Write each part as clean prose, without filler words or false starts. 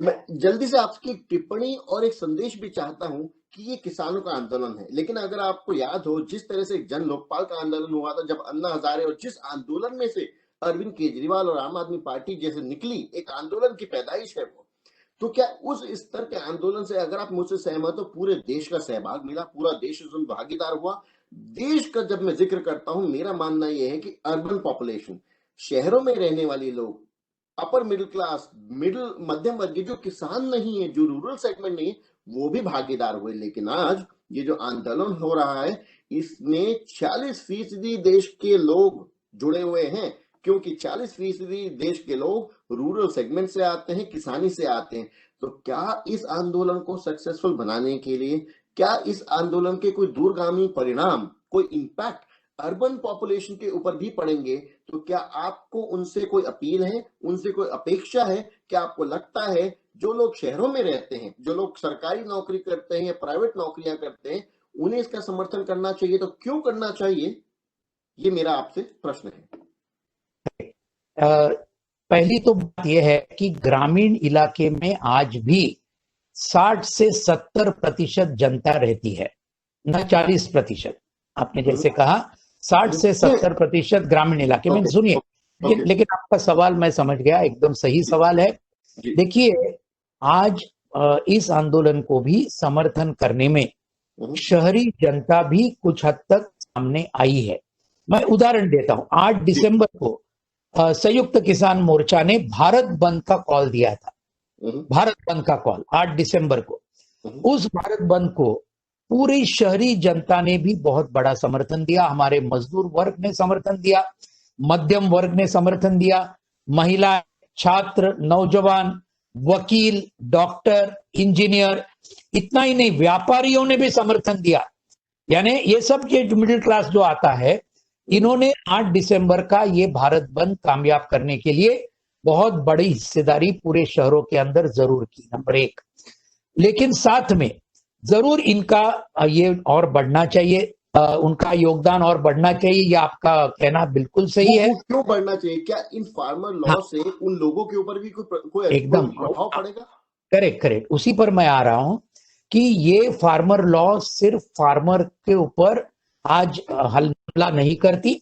मैं जल्दी से आपकी टिप्पणी और एक संदेश भी चाहता हूं कि ये किसानों का आंदोलन है, लेकिन अगर आपको याद हो जिस तरह से जन लोकपाल का आंदोलन हुआ था, जब अन्ना हजारे और जिस आंदोलन में से अरविंद केजरीवाल और आम आदमी पार्टी जैसे निकली, एक आंदोलन की पैदाइश है वो। तो क्या उस स्तर के आंदोलन से, अगर आप मुझसे सहमत हो, पूरे देश का सहभाग मिला, पूरा देश उसमें भागीदार हुआ। देश का जब मैं जिक्र करता हूं, मेरा मानना यह है कि अर्बन पॉपुलेशन, शहरों में रहने वाले लोग, अपर मिडिल क्लास, मिडिल मध्यम वर्गीय, जो किसान नहीं है, जो रूरल सेगमेंट नहीं है, वो भी भागीदार हुए। लेकिन आज ये जो आंदोलन हो रहा है, इसमें 40% देश के लोग जुड़े हुए हैं, क्योंकि 40% देश के लोग रूरल सेगमेंट से आते हैं, किसानी से आते हैं। तो क्या इस आंदोलन को सक्सेसफुल बनाने के लिए, क्या इस आंदोलन के कोई दूरगामी परिणाम, कोई इंपैक्ट अर्बन पॉपुलेशन के ऊपर भी पड़ेंगे? तो क्या आपको उनसे कोई अपील है, उनसे कोई अपेक्षा है? क्या आपको लगता है जो लोग शहरों में रहते हैं, जो लोग सरकारी नौकरी करते हैं या प्राइवेट नौकरियां करते हैं, उन्हें इसका समर्थन करना चाहिए? तो क्यों करना चाहिए, ये मेरा आपसे प्रश्न है। पहली तो बात यह है कि ग्रामीण इलाके में आज भी 60 से 70% जनता रहती है, न 40%। आपने जैसे कहा 60 से 70% ग्रामीण इलाके में। सुनिए, लेकिन आपका सवाल मैं समझ गया, एकदम सही सवाल है। देखिए, आज इस आंदोलन को भी समर्थन करने में शहरी जनता भी कुछ हद तक सामने आई है। मैं उदाहरण देता हूं। 8 दिसंबर को संयुक्त किसान मोर्चा ने भारत बंद का कॉल दिया था। भारत बंद का कॉल 8 दिसंबर को। उस भारत बंद को पूरी शहरी जनता ने भी बहुत बड़ा समर्थन दिया। हमारे मजदूर वर्ग ने समर्थन दिया, मध्यम वर्ग ने समर्थन दिया, महिला, छात्र, नौजवान, वकील, डॉक्टर, इंजीनियर, इतना ही नहीं, व्यापारियों ने भी समर्थन दिया। यानी ये सब के मिडिल क्लास जो आता है, इन्होंने 8 दिसंबर का ये भारत बंद कामयाब करने के लिए बहुत बड़ी हिस्सेदारी पूरे शहरों के अंदर जरूर की, नंबर 1। लेकिन साथ में जरूर इनका ये और बढ़ना चाहिए, उनका योगदान और बढ़ना चाहिए। ये आपका कहना बिल्कुल सही है। क्यों बढ़ना चाहिए? क्या इन फार्मर लॉ से उन लोगों के ऊपर भी कोई एकदम प्रभाव पड़ेगा? करेक्ट, उसी पर मैं आ रहा हूं कि ये फार्मर लॉ सिर्फ फार्मर के ऊपर आज हमला नहीं करती,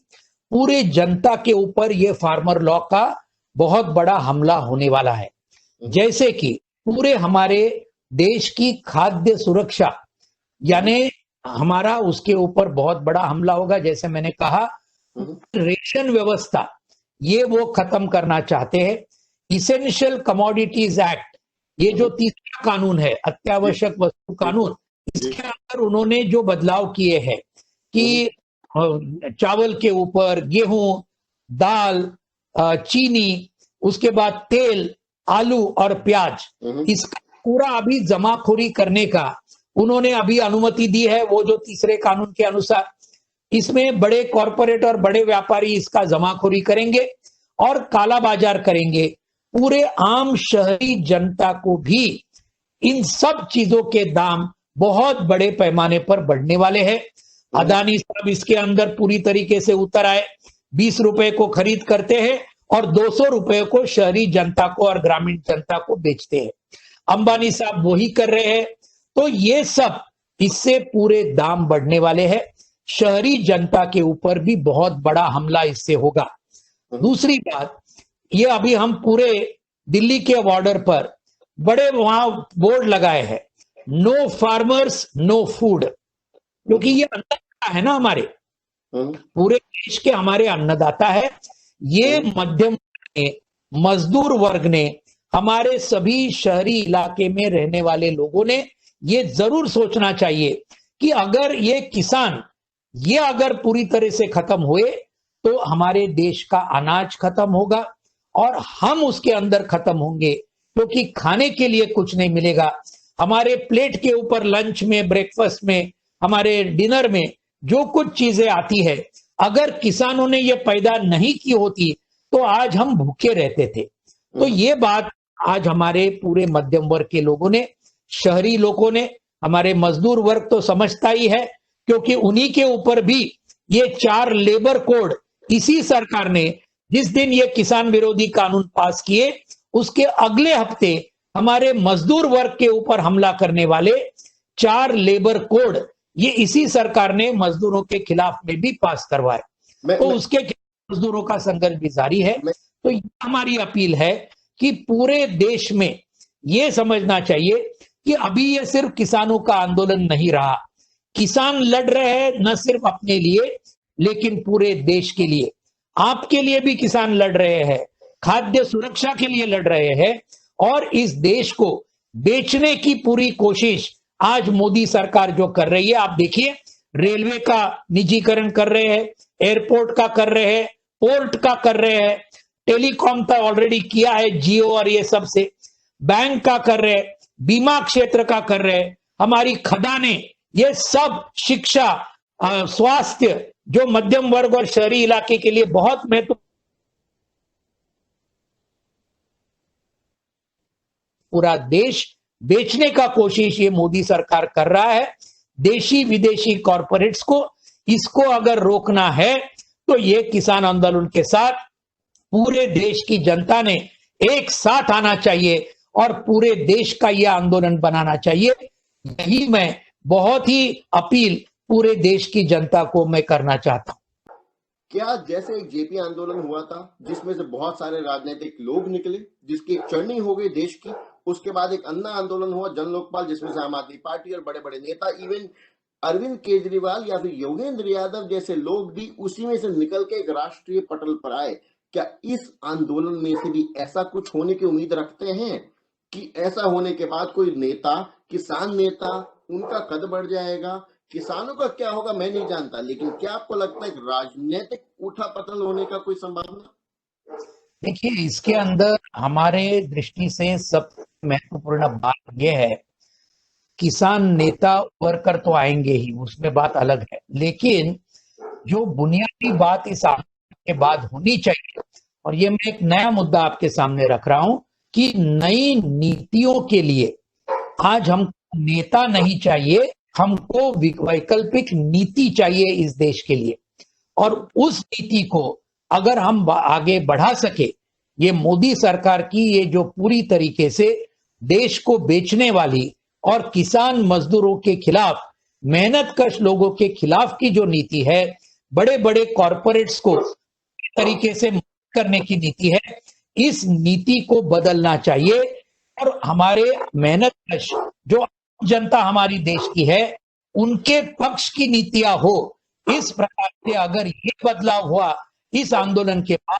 पूरे जनता के ऊपर ये फार्मर लॉ का बहुत बड़ा हमला होने वाला है। जैसे कि पूरे हमारे देश की खाद्य सुरक्षा, यानी हमारा उसके ऊपर बहुत बड़ा हमला होगा। जैसे मैंने कहा, रेशन व्यवस्था ये वो खत्म करना चाहते हैं। इसेंशियल कमोडिटीज एक्ट, ये जो तीसरा कानून है, अत्यावश्यक वस्तु कानून, इसके अंदर उन्होंने जो बदलाव किए हैं कि चावल के ऊपर गेहूं, दाल, चीनी, उसके बाद तेल, आलू और प्याज, इसका पूरा अभी जमाखोरी करने का उन्होंने अभी अनुमति दी है, वो जो तीसरे कानून के अनुसार। इसमें बड़े कॉरपोरेट और बड़े व्यापारी इसका जमाखोरी करेंगे और काला बाजार करेंगे। पूरे आम शहरी जनता को भी इन सब चीजों के दाम बहुत बड़े पैमाने पर बढ़ने वाले हैं। अदानी साहब इसके अंदर पूरी तरीके से उतर आए, 20 रुपए को खरीद करते हैं और 200 रुपए को शहरी जनता को और ग्रामीण जनता को बेचते हैं। अंबानी साहब वही कर रहे हैं। तो ये सब, इससे पूरे दाम बढ़ने वाले हैं। शहरी जनता के ऊपर भी बहुत बड़ा हमला इससे होगा। दूसरी बात, ये अभी हम पूरे दिल्ली के बॉर्डर पर बड़े वहां बोर्ड लगाए हैं, नो फार्मर्स नो फूड, क्योंकि ये अन्नदाता है ना, हमारे पूरे देश के हमारे अन्नदाता है। ये मध्यम ने, मजदूर वर्ग ने, हमारे सभी शहरी इलाके में रहने वाले लोगों ने ये जरूर सोचना चाहिए कि अगर ये किसान, ये अगर पूरी तरह से खत्म हुए तो हमारे देश का अनाज खत्म होगा और हम उसके अंदर खत्म होंगे, क्योंकि खाने के लिए कुछ नहीं मिलेगा। हमारे प्लेट के ऊपर लंच में, ब्रेकफास्ट में, हमारे डिनर में जो कुछ चीजें आती है, अगर किसानों ने ये पैदा नहीं की होती तो आज हम भूखे रहते थे। तो ये बात आज हमारे पूरे मध्यम वर्ग के लोगों ने, शहरी लोगों ने, हमारे मजदूर वर्ग तो समझता ही है, क्योंकि उन्हीं के ऊपर भी ये 4 लेबर कोड इसी सरकार ने, जिस दिन ये किसान विरोधी कानून पास किए, उसके अगले हफ्ते हमारे मजदूर वर्ग के ऊपर हमला करने वाले 4 लेबर कोड ये इसी सरकार ने मजदूरों के खिलाफ में भी पास करवाए, तो उसके खिलाफ मजदूरों का संघर्ष भी जारी है। तो ये हमारी अपील है कि पूरे देश में ये समझना चाहिए कि अभी ये सिर्फ किसानों का आंदोलन नहीं रहा, किसान लड़ रहे हैं न सिर्फ अपने लिए लेकिन पूरे देश के लिए। आपके लिए भी किसान लड़ रहे हैं, खाद्य सुरक्षा के लिए लड़ रहे हैं, और इस देश को बेचने की पूरी कोशिश आज मोदी सरकार जो कर रही है, आप देखिए रेलवे का निजीकरण कर रहे हैं, एयरपोर्ट का कर रहे हैं, पोर्ट का कर रहे हैं, टेलीकॉम का ऑलरेडी किया है जियो और ये सब से, बैंक का कर रहे हैं, बीमा क्षेत्र का कर रहे हैं, हमारी खदानें, ये सब शिक्षा, स्वास्थ्य जो मध्यम वर्ग और शहरी इलाके के लिए बहुत महत्वपूर्ण, पूरा देश बेचने का कोशिश ये मोदी सरकार कर रहा है। देशी विदेशी कॉरपोरेट्स को इसको अगर रोकना है तो ये किसान आंदोलन के साथ पूरे देश की जनता ने एक साथ आना चाहिए और पूरे देश का यह आंदोलन बनाना चाहिए। यही मैं बहुत ही अपील पूरे देश की जनता को मैं करना चाहता हूं। क्या जैसे एक जेपी आंदोलन हुआ था जिसमें से बहुत सारे राजनीतिक लोग निकले, जिसकी एक चढ़नी हो गई देश की, उसके बाद एक अन्ना आंदोलन हुआ जन लोकपाल जिसमें से आम आदमी पार्टी और बड़े बड़े नेता, इवन अरविंद केजरीवाल या फिर योगेंद्र यादव जैसे लोग भी उसी में से निकल के एक राष्ट्रीय पटल पर आए, क्या इस आंदोलन में से भी ऐसा कुछ होने की उम्मीद रखते हैं कि ऐसा होने के बाद कोई नेता, किसान नेता, उनका कद बढ़ जाएगा? किसानों का क्या होगा मैं नहीं जानता, लेकिन क्या आपको लगता है राजनीतिक उठापतन होने का कोई संभावना? देखिए, इसके अंदर हमारे दृष्टि से सबसे महत्वपूर्ण बात यह है, किसान नेता वर्कर तो आएंगे ही, उसमें बात अलग है, लेकिन जो बुनियादी बात इस आंदोलन के बाद होनी चाहिए, और ये मैं एक नया मुद्दा आपके सामने रख रहा हूं कि नई नीतियों के लिए आज हमको नेता नहीं चाहिए, हमको वैकल्पिक नीति चाहिए इस देश के लिए। और उस नीति को अगर हम आगे बढ़ा सके, ये मोदी सरकार की ये जो पूरी तरीके से देश को बेचने वाली और किसान मजदूरों के खिलाफ, मेहनतकश लोगों के खिलाफ की जो नीति है, बड़े बड़े कॉरपोरेट्स को तरीके से करने की नीति है, इस नीति को बदलना चाहिए और हमारे मेहनतकश जो जनता हमारी देश की है उनके पक्ष की नीतियां हो। इस प्रकार से अगर ये बदलाव हुआ इस आंदोलन के बाद,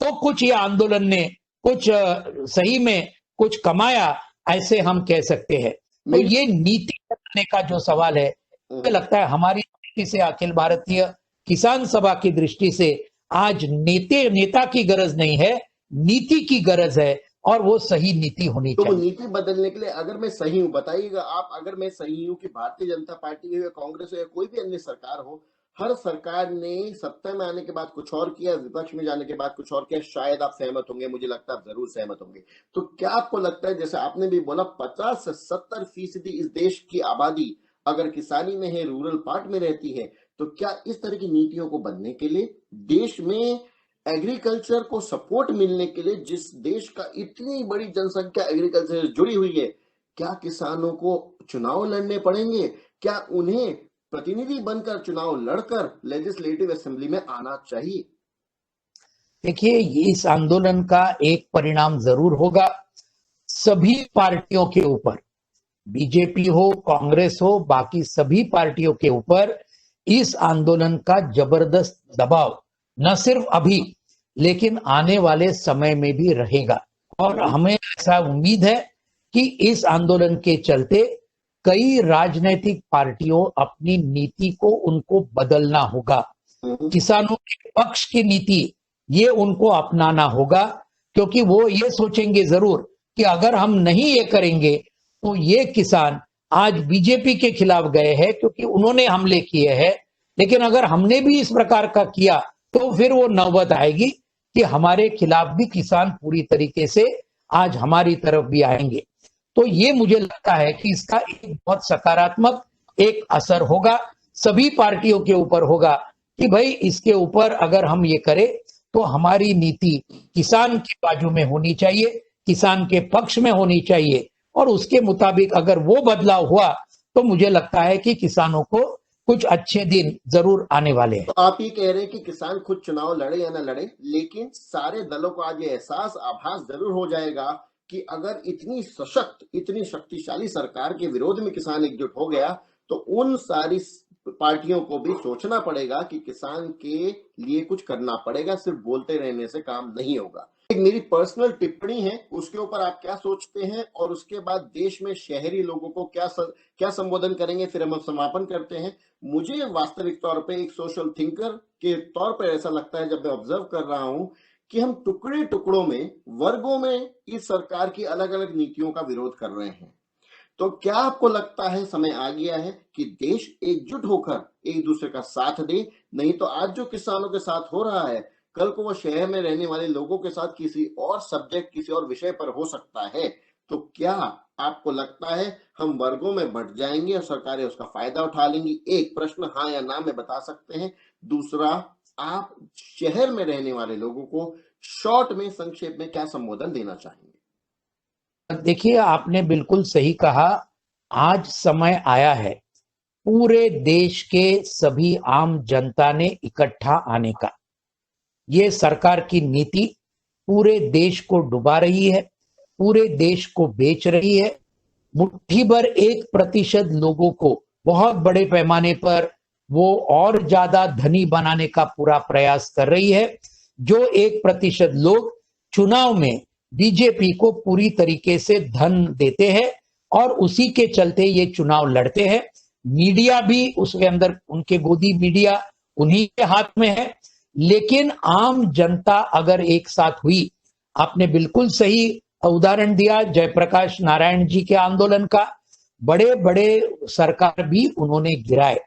तो कुछ ये आंदोलन ने कुछ सही में कुछ कमाया, ऐसे हम कह सकते हैं। तो ये नीति बदलने का जो सवाल है, मुझे लगता है हमारी दृष्टि से, अखिल भारतीय किसान सभा की दृष्टि से आज नेता की गरज नहीं है, नीति की गरज है, और वो सही नीति होनी चाहिए। तो नीति बदलने के लिए अगर मैं सही हूं, बताइएगा आप, अगर मैं सही हूं कि भारतीय जनता पार्टी हो या कांग्रेस हो या कोई भी अन्य सरकार हो, हर सरकार ने सत्ता में आने के बाद कुछ और किया, विपक्ष में जाने के बाद कुछ और किया, शायद आप सहमत होंगे, मुझे लगता है आप जरूर सहमत होंगे। तो क्या आपको लगता है, जैसे आपने भी बोला 50 से 70% इस देश की आबादी अगर किसानी में है, रूरल पार्ट में रहती है, तो क्या इस तरह की नीतियों को बदलने के लिए, देश में एग्रीकल्चर को सपोर्ट मिलने के लिए, जिस देश का इतनी बड़ी जनसंख्या एग्रीकल्चर से जुड़ी हुई है, क्या किसानों को चुनाव लड़ने पड़ेंगे? क्या उन्हें प्रतिनिधि बनकर चुनाव लड़कर लेजिस्लेटिव असेंबली में आना चाहिए? देखिए, इस आंदोलन का एक परिणाम जरूर होगा, सभी पार्टियों के ऊपर, बीजेपी हो, कांग्रेस हो, बाकी सभी पार्टियों के ऊपर इस आंदोलन का जबरदस्त दबाव न सिर्फ अभी लेकिन आने वाले समय में भी रहेगा। और हमें ऐसा उम्मीद है कि इस आंदोलन के चलते कई राजनीतिक पार्टियों अपनी नीति को उनको बदलना होगा, किसानों के पक्ष की नीति ये उनको अपनाना होगा, क्योंकि वो ये सोचेंगे जरूर कि अगर हम नहीं ये करेंगे तो ये किसान आज बीजेपी के खिलाफ गए हैं क्योंकि उन्होंने हमले किए हैं, लेकिन अगर हमने भी इस प्रकार का किया तो फिर वो नौबत आएगी कि हमारे खिलाफ भी किसान पूरी तरीके से आज हमारी तरफ भी आएंगे। तो ये मुझे लगता है कि इसका एक बहुत सकारात्मक एक असर होगा, सभी पार्टियों के ऊपर होगा कि भाई इसके ऊपर अगर हम ये करें तो हमारी नीति किसान के बाजू में होनी चाहिए, किसान के पक्ष में होनी चाहिए, और उसके मुताबिक अगर वो बदलाव हुआ तो मुझे लगता है कि किसानों को कुछ अच्छे दिन जरूर आने वाले हैं। तो आप ये कह रहे हैं कि किसान खुद चुनाव लड़े या ना लड़े, लेकिन सारे दलों को आज ये एहसास आभास जरूर हो जाएगा कि अगर इतनी सशक्त, इतनी शक्तिशाली सरकार के विरोध में किसान एकजुट हो गया, तो उन सारी पार्टियों को भी सोचना पड़ेगा कि किसान के लिए कुछ करना पड़ेगा, सिर्फ बोलते रहने से काम नहीं होगा। एक मेरी पर्सनल टिप्पणी है, उसके ऊपर आप क्या सोचते हैं, और उसके बाद देश में शहरी लोगों को क्या संबोधन करेंगे, फिर हम समापन करते हैं। मुझे वास्तविक तौर पे एक सोशल थिंकर के तौर पर ऐसा लगता है, जब मैं ऑब्जर्व कर रहा हूं, कि हम टुकड़े टुकड़ों में, वर्गों में इस सरकार की अलग अलग नीतियों का विरोध कर रहे हैं। तो क्या आपको लगता है समय आ गया है कि देश एकजुट होकर एक दूसरे का साथ दे? नहीं तो आज जो किसानों के साथ हो रहा है, कल को वो शहर में रहने वाले लोगों के साथ किसी और सब्जेक्ट, किसी और विषय पर हो सकता है। तो क्या आपको लगता है हम वर्गों में बंट जाएंगे और सरकारें उसका फायदा उठा लेंगी? एक प्रश्न हाँ या ना में बता सकते हैं। दूसरा, आप शहर में रहने वाले लोगों को शॉर्ट में, संक्षेप में क्या संबोधन देना चाहेंगे? देखिए, आपने बिल्कुल सही कहा। आज समय आया है पूरे देश के सभी आम जनता ने इकट्ठा आने का। ये सरकार की नीति पूरे देश को डुबा रही है, पूरे देश को बेच रही है। मुट्ठी भर 1% लोगों को बहुत बड़े पैमाने पर वो और ज्यादा धनी बनाने का पूरा प्रयास कर रही है। जो 1% लोग चुनाव में बीजेपी को पूरी तरीके से धन देते हैं और उसी के चलते ये चुनाव लड़ते हैं। मीडिया भी उसके अंदर, उनके गोदी मीडिया उन्हीं के हाथ में है। लेकिन आम जनता अगर एक साथ हुई, आपने बिल्कुल सही उदाहरण दिया जयप्रकाश नारायण जी के आंदोलन का, बड़े बड़े सरकार भी उन्होंने गिराए।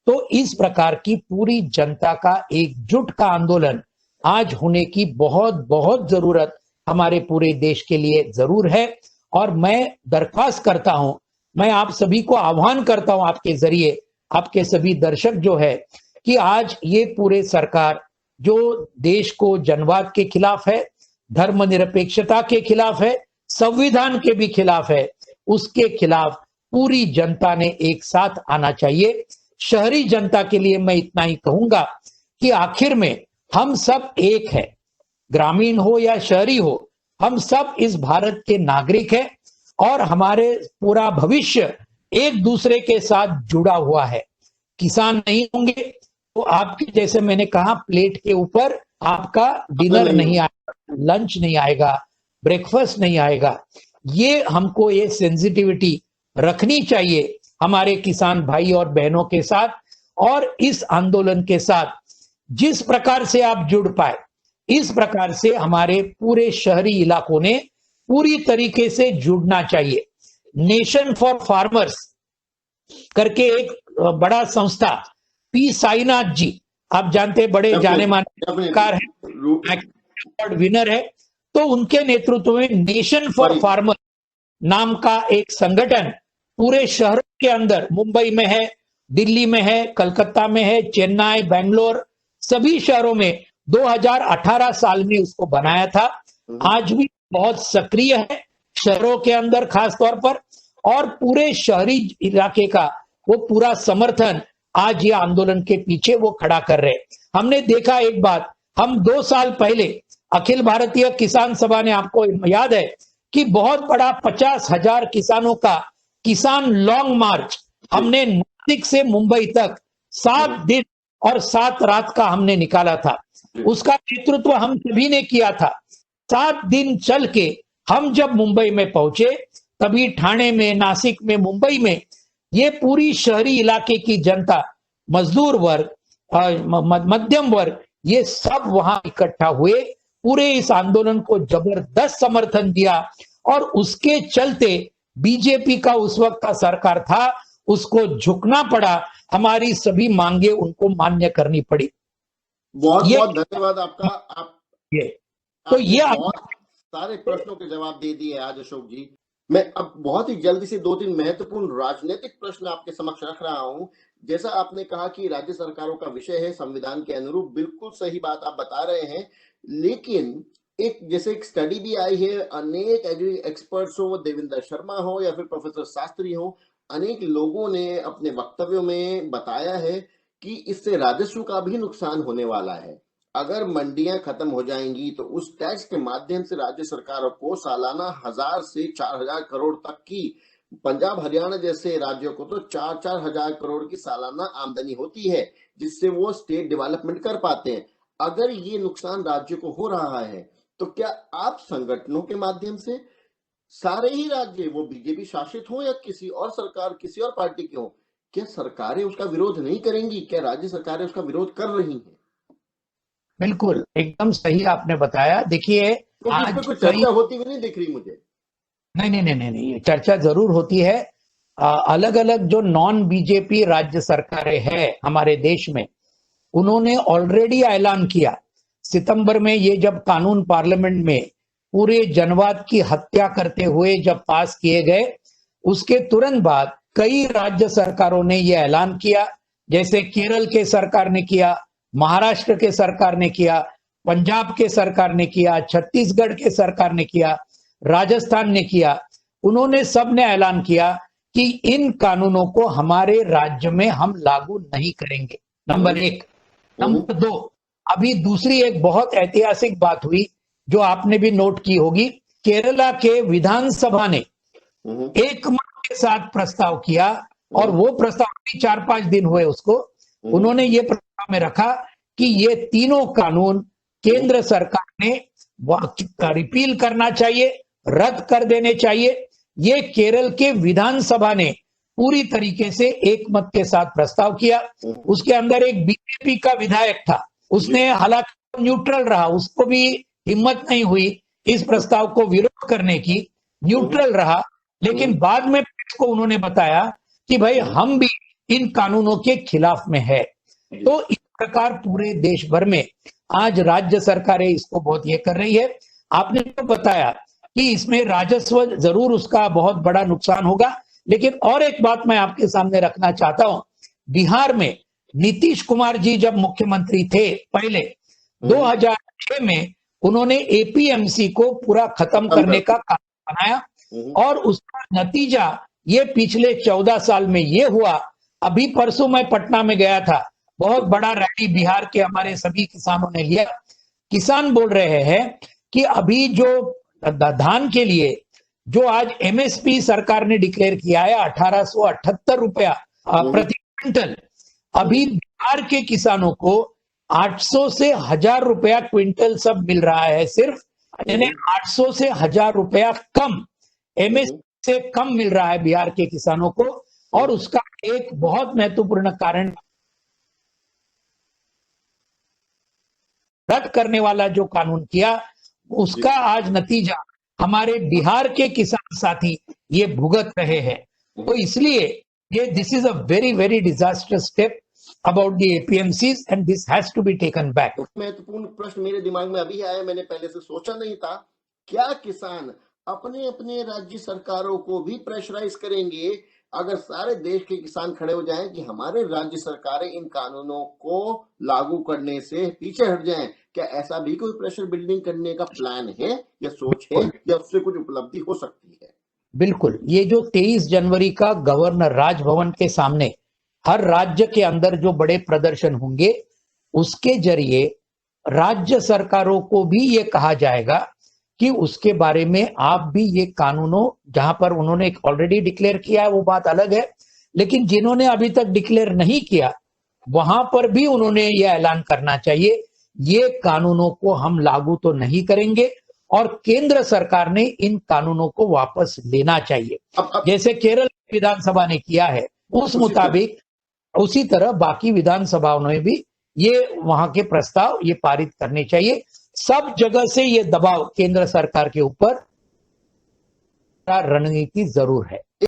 तो इस प्रकार की पूरी जनता का एकजुट का आंदोलन आज होने की बहुत बहुत जरूरत हमारे पूरे देश के लिए जरूर है। और मैं दरख्वास्त करता हूं, मैं आप सभी को आह्वान करता हूं आपके जरिए, आपके सभी दर्शक जो है, कि आज ये पूरे सरकार जो देश को जनवाद के खिलाफ है, धर्मनिरपेक्षता के खिलाफ है, संविधान के भी खिलाफ है, उसके खिलाफ पूरी जनता ने एक साथ आना चाहिए। शहरी जनता के लिए मैं इतना ही कहूंगा कि आखिर में हम सब एक है, ग्रामीण हो या शहरी हो, हम सब इस भारत के नागरिक हैं और हमारे पूरा भविष्य एक दूसरे के साथ जुड़ा हुआ है। किसान नहीं होंगे तो आपके, जैसे मैंने कहा, प्लेट के ऊपर आपका डिनर नहीं आएगा, लंच नहीं आएगा, ब्रेकफास्ट नहीं आएगा। ये हमको ये सेंसिटिविटी रखनी चाहिए हमारे किसान भाई और बहनों के साथ। और इस आंदोलन के साथ जिस प्रकार से आप जुड़ पाए, इस प्रकार से हमारे पूरे शहरी इलाकों ने पूरी तरीके से जुड़ना चाहिए। नेशन फॉर फार्मर्स करके एक बड़ा संस्था, पी साईनाथ जी, आप जानते, बड़े जाने माने सरकार है, अवार्ड विनर है, तो उनके नेतृत्व में नेशन फॉर फार्मर नाम का एक संगठन पूरे शहरों के अंदर, मुंबई में है, दिल्ली में है, कलकत्ता में है, चेन्नई, बेंगलोर, सभी शहरों में 2018 साल में उसको बनाया था। आज भी बहुत सक्रिय है शहरों के अंदर खास तौर पर, और पूरे शहरी इलाके का वो पूरा समर्थन आज ये आंदोलन के पीछे वो खड़ा कर रहे। हमने देखा एक बात, हम 2 साल पहले अखिल भारतीय किसान सभा ने, आपको याद है कि बहुत बड़ा 50,000 किसानों का किसान लॉन्ग मार्च हमने नासिक से मुंबई तक 7 दिन और 7 रात का हमने निकाला था। उसका नेतृत्व हम सभी ने किया था। 7 दिन चल के हम जब मुंबई में पहुंचे, तभी ठाणे में, नासिक में, मुंबई में ये पूरी शहरी इलाके की जनता, मजदूर वर्ग, मध्यम वर्ग, ये सब वहां इकट्ठा हुए, पूरे इस आंदोलन को जबरदस्त समर्थन दिया। और उसके चलते बीजेपी का उस वक्त का सरकार था, उसको झुकना पड़ा, हमारी सभी मांगे उनको मान्य करनी पड़ी। बहुत बहुत धन्यवाद आपका। तो ये बहुत सारे प्रश्नों के जवाब दे दिए आज अशोक जी। मैं अब बहुत ही जल्दी से 2-3 महत्वपूर्ण राजनीतिक प्रश्न आपके समक्ष रख रहा हूं। जैसा आपने कहा कि राज्य सरकारों का विषय है संविधान के अनुरूप, बिल्कुल सही बात आप बता रहे हैं, लेकिन एक जैसे एक स्टडी भी आई है, अनेक एग्री एक्सपर्ट्स हो, वो देवेंद्र शर्मा हो या फिर प्रोफेसर शास्त्री हो, अनेक लोगों ने अपने वक्तव्यों में बताया है कि इससे राजस्व का भी नुकसान होने वाला है। अगर मंडियां खत्म हो जाएंगी तो उस टैक्स के माध्यम से राज्य सरकारों को सालाना 1000 से 4000 करोड़ तक की, पंजाब हरियाणा जैसे राज्यों को तो 4-4 हजार करोड़ की सालाना आमदनी होती है, जिससे वो स्टेट डेवलपमेंट कर पाते हैं। अगर ये नुकसान राज्य को हो रहा है तो क्या आप संगठनों के माध्यम से सारे ही राज्य, वो बीजेपी शासित हो या किसी और सरकार, किसी और पार्टी की हो, क्या सरकारें उसका विरोध नहीं करेंगी? क्या राज्य सरकारें उसका विरोध कर रही हैं? बिल्कुल, एकदम सही आपने बताया। देखिए, क्योंकि इस पे आज कोई कई चर्चा होती हुई नहीं दिख रही मुझे। नहीं, नहीं, नहीं, नहीं, नहीं, चर्चा ज़रूर होती है। अलग-अलग जो नॉन बीजेपी राज्य सरकारें हैं हमारे देश में, उन्होंने ऑलरेडी ऐलान किया। सितंबर में ये जब कानून पार्लियामेंट में पूरे जनवाद की हत्या करते हुए जब पास किए गए, उसके तुरंत बाद कई राज्य सरकारों ने ये ऐलान किया। जैसे केरल के सरकार ने किया, महाराष्ट्र के सरकार ने किया, पंजाब के सरकार ने किया, छत्तीसगढ़ के सरकार ने किया, राजस्थान ने किया। उन्होंने सब ने ऐलान किया कि इन कानूनों को हमारे राज्य में हम लागू नहीं करेंगे। नंबर एक। नंबर दो, अभी दूसरी एक बहुत ऐतिहासिक बात हुई जो आपने भी नोट की होगी। केरला के विधानसभा ने एक मत के साथ प्रस्ताव किया, और वो प्रस्ताव भी 4-5 दिन हुए उसको। उन्होंने ये प्रस्ताव में रखा कि ये तीनों कानून केंद्र सरकार ने रिपील करना चाहिए, रद्द कर देने चाहिए। ये केरल के विधानसभा ने पूरी तरीके से एक मत के साथ प्रस्ताव किया। उसके अंदर एक बीजेपी का विधायक था, उसने हालांकि न्यूट्रल रहा, उसको भी हिम्मत नहीं हुई इस प्रस्ताव को विरोध करने की, न्यूट्रल रहा। लेकिन बाद में को उन्होंने बताया कि भाई हम भी इन कानूनों के खिलाफ में है। तो इस प्रकार पूरे देश भर में आज राज्य सरकारें इसको बहुत ये कर रही है। आपने तो बताया कि इसमें राजस्व जरूर उसका बहुत बड़ा नुकसान होगा, लेकिन और एक बात मैं आपके सामने रखना चाहता हूं। बिहार में नीतीश कुमार जी जब मुख्यमंत्री थे पहले 2006 में, उन्होंने एपीएमसी को पूरा खत्म करने का कानून बनाया, और उसका नतीजा ये पिछले 14 साल में ये हुआ। अभी परसों मैं पटना में गया था, बहुत बड़ा रैली बिहार के हमारे सभी किसानों ने लिया। किसान बोल रहे हैं कि अभी जो धान के लिए जो आज एमएसपी सरकार ने डिक्लेयर किया है 1878 रुपया प्रति क्विंटल, अभी बिहार के किसानों को 800 से 1000 रुपया क्विंटल सब मिल रहा है सिर्फ, यानी 800 से 1000 रुपया कम, एमएसपी से कम मिल रहा है बिहार के किसानों को। और उसका एक बहुत महत्वपूर्ण कारण, रद्द करने वाला जो कानून किया, उसका आज नतीजा हमारे बिहार के किसान साथी ये भुगत रहे हैं। तो इसलिए ये this is a very very disasters step about the APMCs, and this has to be taken back. महत्वपूर्ण प्रश्न मेरे दिमाग में अभी आया, मैंने पहले से सोचा नहीं था। क्या किसान अपने अपने राज्य सरकारों को भी प्रेशराइज करेंगे अगर सारे देश के किसान खड़े हो जाएं कि हमारे राज्य सरकारें इन कानूनों को लागू करने से पीछे हट जाएं? क्या ऐसा भी कोई प्रेशर बिल्डिंग करने का प्लान है या सोच है, या उससे कुछ उपलब्धि हो सकती है? बिल्कुल, ये जो 23 जनवरी का गवर्नर राजभवन के सामने हर राज्य के अंदर जो बड़े प्रदर्शन होंगे, उसके जरिए राज्य सरकारों को भी ये कहा जाएगा कि उसके बारे में आप भी ये कानूनों, जहां पर उन्होंने ऑलरेडी डिक्लेयर किया है वो बात अलग है, लेकिन जिन्होंने अभी तक डिक्लेयर नहीं किया वहां पर भी उन्होंने ये ऐलान करना चाहिए, ये कानूनों को हम लागू तो नहीं करेंगे, और केंद्र सरकार ने इन कानूनों को वापस लेना चाहिए। जैसे केरल विधानसभा ने किया है उस मुताबिक, उसी तरह बाकी विधानसभाओं ने भी ये वहां के प्रस्ताव ये पारित करने चाहिए। सब जगह से ये दबाव केंद्र सरकार के ऊपर रणनीति जरूर है।